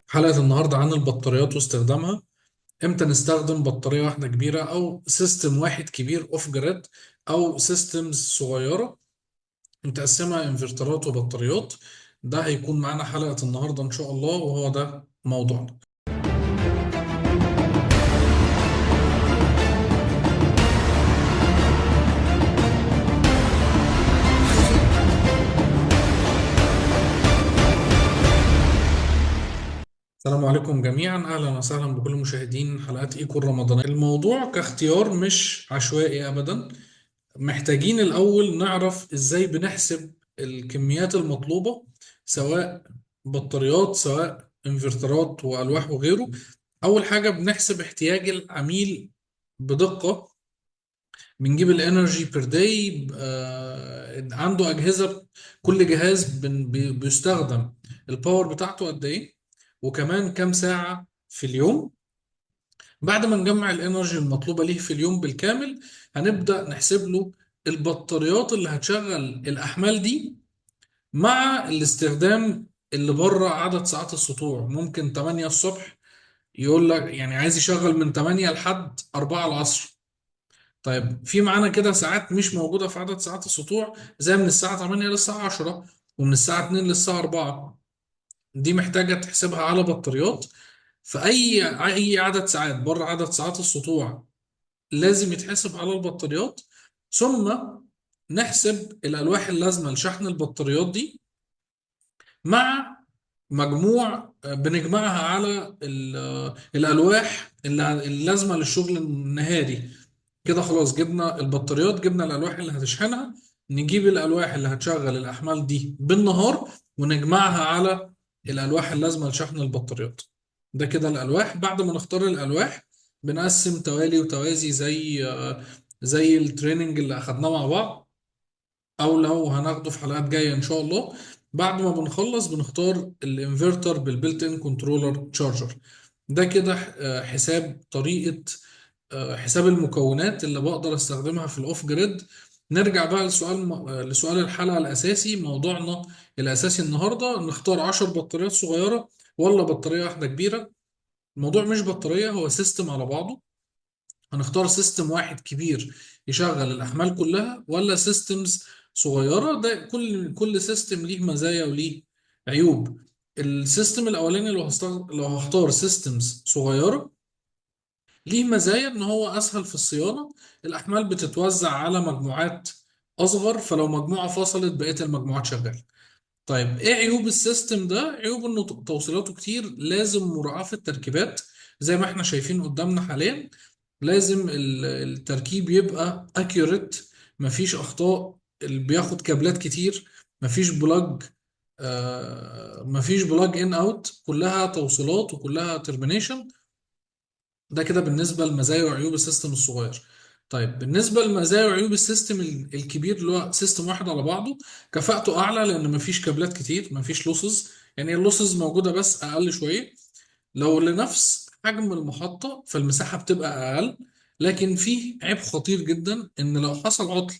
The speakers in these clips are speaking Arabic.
حلقة النهاردة عن البطاريات واستخدامها. امتى نستخدم بطارية واحدة كبيرة او سيستم واحد كبير اوف جريد، او سيستمز صغيرة متقسمة انفرترات وبطاريات. ده هيكون معانا حلقة النهاردة ان شاء الله، وهو ده موضوعنا. السلام عليكم جميعا، اهلا وسهلا بكل مشاهدين حلقات ايكو الرمضانية. الموضوع كاختيار مش عشوائي ابدا. محتاجين الأول نعرف إزاي بنحسب الكميات المطلوبة، سواء بطاريات سواء انفرترات وألواح وغيره. أول حاجة بنحسب احتياج العميل بدقة. بنجيب الانرجي بير داي، عنده أجهزة، كل جهاز بيستخدم الباور بتاعته قد إيه، وكمان كام ساعة في اليوم. بعد ما نجمع الانرجي المطلوبة ليه في اليوم بالكامل، هنبدأ نحسب له البطاريات اللي هتشغل الأحمال دي مع الاستخدام اللي بره عدد ساعات السطوع. ممكن 8 الصبح يقول لك يعني عايز يشغل من 8 لحد 4 العصر. طيب في معانا كده ساعات مش موجودة في عدد ساعات السطوع، زي من الساعة 8 للساعة 10 ومن الساعة 2 للساعة 4. دي محتاجة تحسبها على بطاريات. فأي عدد ساعات بره عدد ساعات السطوع لازم يتحسب على البطاريات. ثم نحسب الألواح اللازمة لشحن البطاريات دي مع مجموع، بنجمعها على الألواح اللازمة للشغل النهاري. كده خلاص جبنا البطاريات، جبنا الألواح اللي هتشحنها. نجيب الألواح اللي هتشغل الأحمال دي بالنهار ونجمعها على الألواح اللازمة لشحن البطاريات. ده كده الألواح. بعد ما نختار الألواح بنقسم توالي وتوازي، زي التريننج اللي أخدناه مع بعض، او لو هناخده في حلقات جايه ان شاء الله. بعد ما بنخلص بنختار الانفرتر بالبلت ان كنترولر تشارجر. ده كده حساب طريقه، حساب المكونات اللي بقدر استخدمها في الاوف جريد. نرجع بقى لسؤال الحلقه الاساسي، موضوعنا الاساسي النهارده: نختار 10 بطاريات صغيره ولا بطاريه واحده كبيره؟ الموضوع مش بطاريه، هو سيستم على بعضه. هنختار سيستم واحد كبير يشغل الأحمال كلها، ولا سيستمز صغيرة؟ ده كل سيستم ليه مزايا وليه عيوب. السيستم الأولاني لو هختار سيستمز صغيرة، ليه مزايا إن هو أسهل في الصيانة. الأحمال بتتوزع على مجموعات أصغر، فلو مجموعة فصلت بقية المجموعات شغالة. طيب ايه عيوب السيستم ده؟ عيوب انه توصيلاته كتير، لازم مراعاة في التركيبات زي ما احنا شايفين قدامنا حاليا. لازم التركيب يبقى اكيوريت، مفيش اخطاء. اللي بياخد كابلات كتير، مفيش بلاج، مفيش بلاج ان اوت، كلها توصيلات وكلها ترمينيشن. ده كده بالنسبة لمزايا وعيوب السيستم الصغير. طيب بالنسبة لمزايا وعيوب السيستم الكبير اللي هو سيستم واحد على بعضه: كفاءته أعلى لأن مفيش كابلات كتير، مفيش لوسز. يعني اللوسز موجودة بس أقل شوية. لو لنفس حجم المحطة فالمساحة بتبقى أقل. لكن فيه عيب خطير جدا، إن لو حصل عطل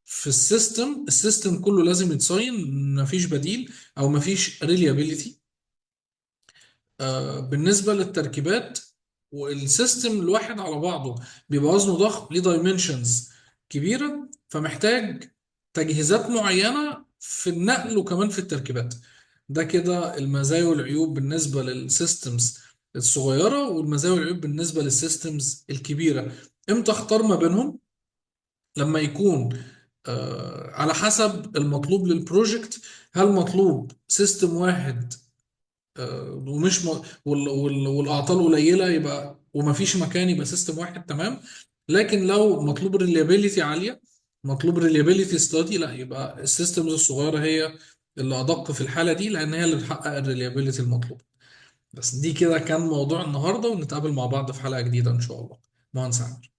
في السيستم كله لازم يتصين، مفيش بديل أو مفيش ريليابيليتي. بالنسبة للتركيبات، والسيستم الواحد على بعضه بيبقى وزنه ضخم، ليه دايمنشنز كبيرة، فمحتاج تجهيزات معينة في النقل وكمان في التركيبات. ده كده المزايا والعيوب بالنسبة للسيستمز الصغيرة، والمزايا والعيوب بالنسبة للسيستمز الكبيرة. امتى اختار ما بينهم؟ لما يكون على حسب المطلوب للبروجكت. هل مطلوب سيستم واحد ومش والاعطال قليله، يبقى ومفيش مكان، يبقى سيستم واحد تمام. لكن لو مطلوب ريليابيليتي عاليه، مطلوب ريليابيليتي ستادي، لا، يبقى السيستمز الصغيره هي اللي ادق في الحاله دي، لان هي اللي بتحقق الريليابيليتي المطلوب. بس دي كده كان موضوع النهارده، ونتقابل مع بعض في حلقه جديده ان شاء الله. مهندس عامر.